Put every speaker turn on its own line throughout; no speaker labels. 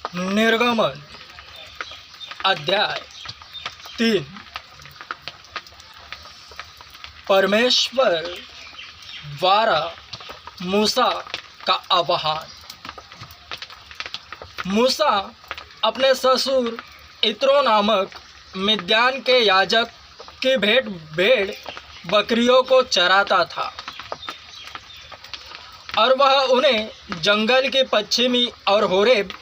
निर्गमन अध्याय 3। परमेश्वर द्वारा मूसा का आह्वान। मूसा अपने ससुर इत्रो नामक मिद्यान के याजक की भेड़ बकरियों को चराता था और वह उन्हें जंगल के पश्चिमी और होरेब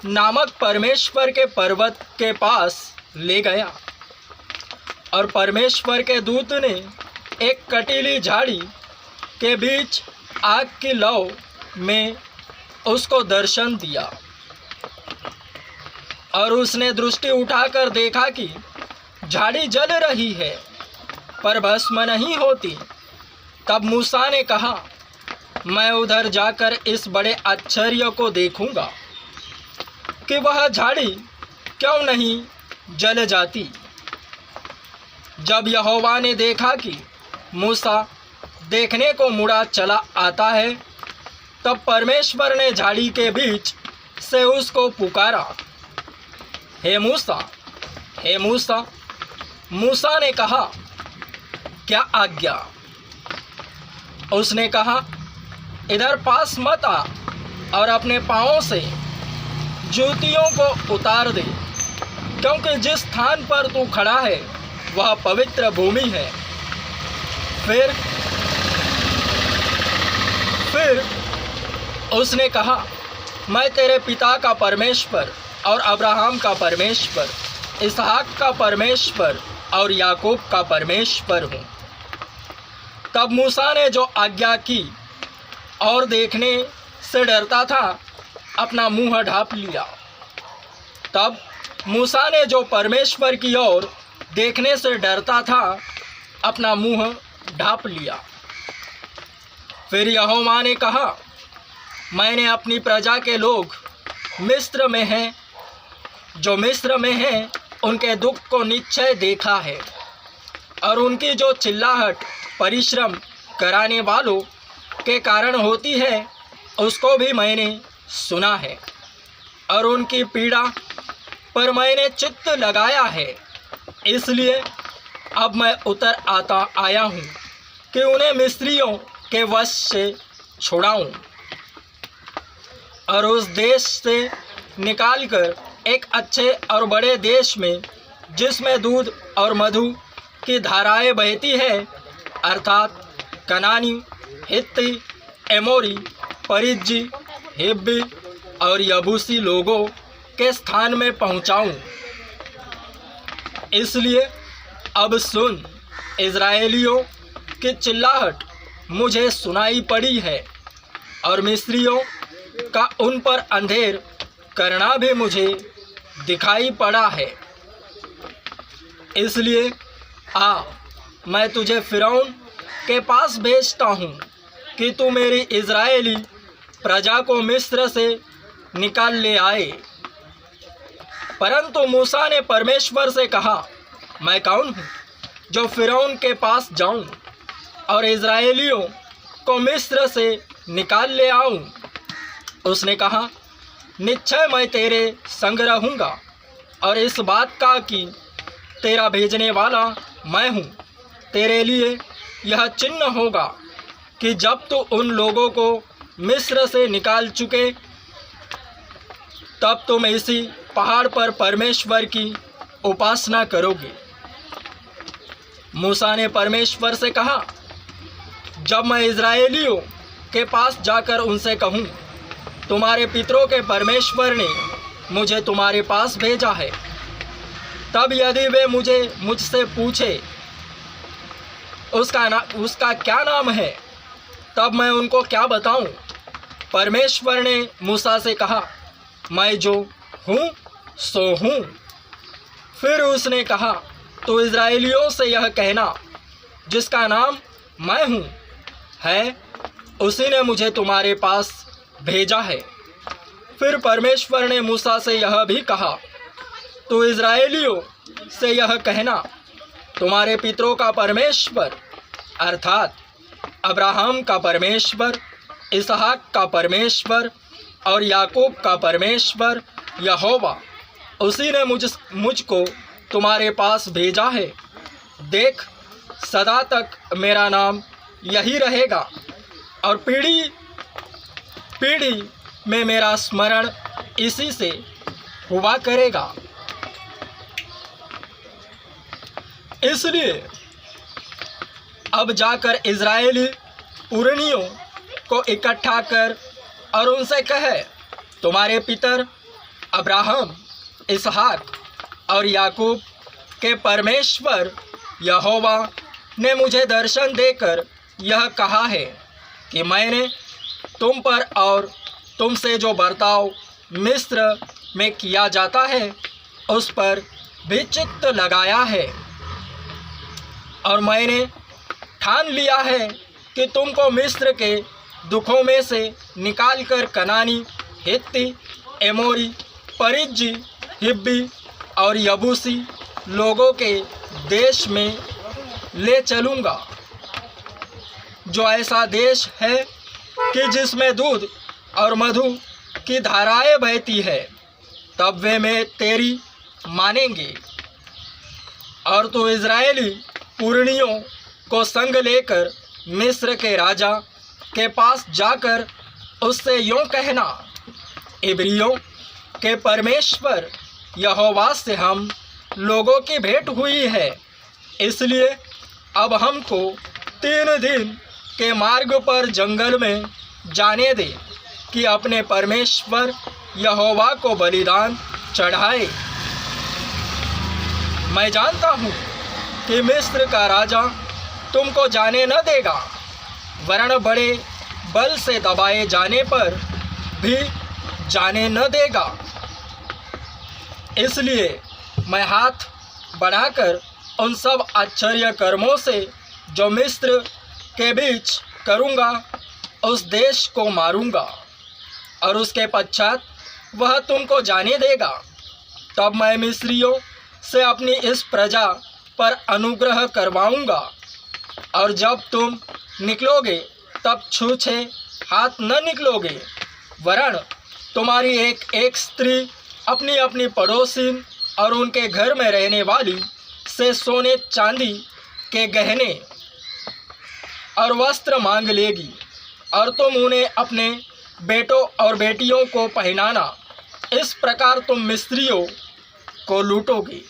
नामक परमेश्वर के पर्वत के पास ले गया। और परमेश्वर के दूत ने एक कटीली झाड़ी के बीच आग की लौ में उसको दर्शन दिया। और उसने दृष्टि उठाकर देखा कि झाड़ी जल रही है पर भस्म नहीं होती। तब मूसा ने कहा, मैं उधर जाकर इस बड़े आश्चर्य को देखूंगा कि वह झाड़ी क्यों नहीं जल जाती। जब यहोवा ने देखा कि मूसा देखने को मुड़ा चला आता है, तब परमेश्वर ने झाड़ी के बीच से उसको पुकारा, हे मूसा, हे मूसा। मूसा ने कहा, क्या आज्ञा? उसने कहा, इधर पास मत आ और अपने पाँवों से जूतियों को उतार दे, क्योंकि जिस स्थान पर तू खड़ा है वह पवित्र भूमि है। फिर उसने कहा, मैं तेरे पिता का परमेश्वर और अब्राहम का परमेश्वर, इसहाक का परमेश्वर और याकूब का परमेश्वर हूँ। तब मूसा ने जो आज्ञा की और देखने से डरता था अपना मुंह ढाँप लिया। तब मूसा ने जो परमेश्वर की ओर देखने से डरता था अपना मुंह ढाँप लिया। फिर यहोवा ने कहा, मैंने अपनी प्रजा के लोग मिस्र में हैं, जो मिस्र में हैं उनके दुख को निश्चय देखा है, और उनकी जो चिल्लाहट परिश्रम कराने वालों के कारण होती है उसको भी मैंने सुना है, और उनकी पीड़ा पर मैंने चित्त लगाया है। इसलिए अब मैं उतर आया हूँ कि उन्हें मिस्रियों के वश से छुड़ाऊँ और उस देश से निकालकर एक अच्छे और बड़े देश में, जिसमें दूध और मधु की धाराएं बहती है, अर्थात कनानी, हित्ती, एमोरी, परिज्जी, हिब्बी और यबूसी लोगों के स्थान में पहुंचाऊं। इसलिए अब सुन, इज़राइलियों की चिल्लाहट मुझे सुनाई पड़ी है और मिस्रियों का उन पर अंधेर करना भी मुझे दिखाई पड़ा है। इसलिए आ, मैं तुझे फ़िरौन के पास भेजता हूँ कि तू मेरी इज़राइली प्रजा को मिस्र से निकाल ले आए। परंतु मूसा ने परमेश्वर से कहा, मैं कौन हूँ जो फ़िरौन के पास जाऊँ और इज़राइलियों को मिस्र से निकाल ले आऊँ? उसने कहा, निश्चय मैं तेरे संग रहूँगा, और इस बात का कि तेरा भेजने वाला मैं हूँ, तेरे लिए यह चिन्ह होगा कि जब तू उन लोगों को मिस्र से निकाल चुके, तब तुम इसी पहाड़ पर परमेश्वर की उपासना करोगे। मूसा ने परमेश्वर से कहा, जब मैं इज़राइलियों के पास जाकर उनसे कहूँ, तुम्हारे पितरों के परमेश्वर ने मुझे तुम्हारे पास भेजा है, तब यदि वे मुझसे पूछे उसका क्या नाम है, तब मैं उनको क्या बताऊं? परमेश्वर ने मूसा से कहा, मैं जो हूँ सो हूँ। फिर उसने कहा, तो इज़राइलियों से यह कहना, जिसका नाम मैं हूँ है, उसी ने मुझे तुम्हारे पास भेजा है। फिर परमेश्वर ने मूसा से यह भी कहा, तो इज़राइलियों से यह कहना, तुम्हारे पितरों का परमेश्वर अर्थात अब्राहम का परमेश्वर, इसहाक का परमेश्वर और याकूब का परमेश्वर यहोवा, उसी ने मुझको तुम्हारे पास भेजा है। देख, सदा तक मेरा नाम यही रहेगा और पीढ़ी पीढ़ी में मेरा स्मरण इसी से हुआ करेगा। इसलिए अब जाकर इज़राइली पुरनियों को इकट्ठा कर और उनसे कहे, तुम्हारे पितर अब्राहम, इसहाक और याकूब के परमेश्वर यहोवा ने मुझे दर्शन देकर यह कहा है कि मैंने तुम पर और तुमसे जो बर्ताव मिस्र में किया जाता है उस पर भी चित्त लगाया है, और मैंने ठान लिया है कि तुमको मिस्र के दुखों में से निकालकर कनानी, हित्ती, एमोरी, परिज्जी, हिब्बी और यबूसी लोगों के देश में ले चलूँगा, जो ऐसा देश है कि जिसमें दूध और मधु की धाराएं बहती है। तब वे मैं तेरी मानेंगे और तू इज़राइली पुरनियों को संग लेकर मिस्र के राजा के पास जाकर उससे यूँ कहना, इब्रियों के परमेश्वर यहोवा से हम लोगों की भेंट हुई है, इसलिए अब हमको 3 दिन के मार्ग पर जंगल में जाने दे कि अपने परमेश्वर यहोवा को बलिदान चढ़ाए। मैं जानता हूँ कि मिस्र का राजा तुमको जाने न देगा, वरन बड़े बल से दबाए जाने पर भी जाने न देगा। इसलिए मैं हाथ बढ़ाकर उन सब आश्चर्य कर्मों से जो मिस्र के बीच करूँगा उस देश को मारूँगा, और उसके पश्चात वह तुमको जाने देगा। तब मैं मिस्रियों से अपनी इस प्रजा पर अनुग्रह करवाऊँगा, और जब तुम निकलोगे तब छूछे हाथ न निकलोगे, वरन तुम्हारी एक एक स्त्री अपनी अपनी पड़ोसिन और उनके घर में रहने वाली से सोने चांदी के गहने और वस्त्र मांग लेगी, और तुम उन्हें अपने बेटों और बेटियों को पहनाना। इस प्रकार तुम मिस्रियों को लूटोगे।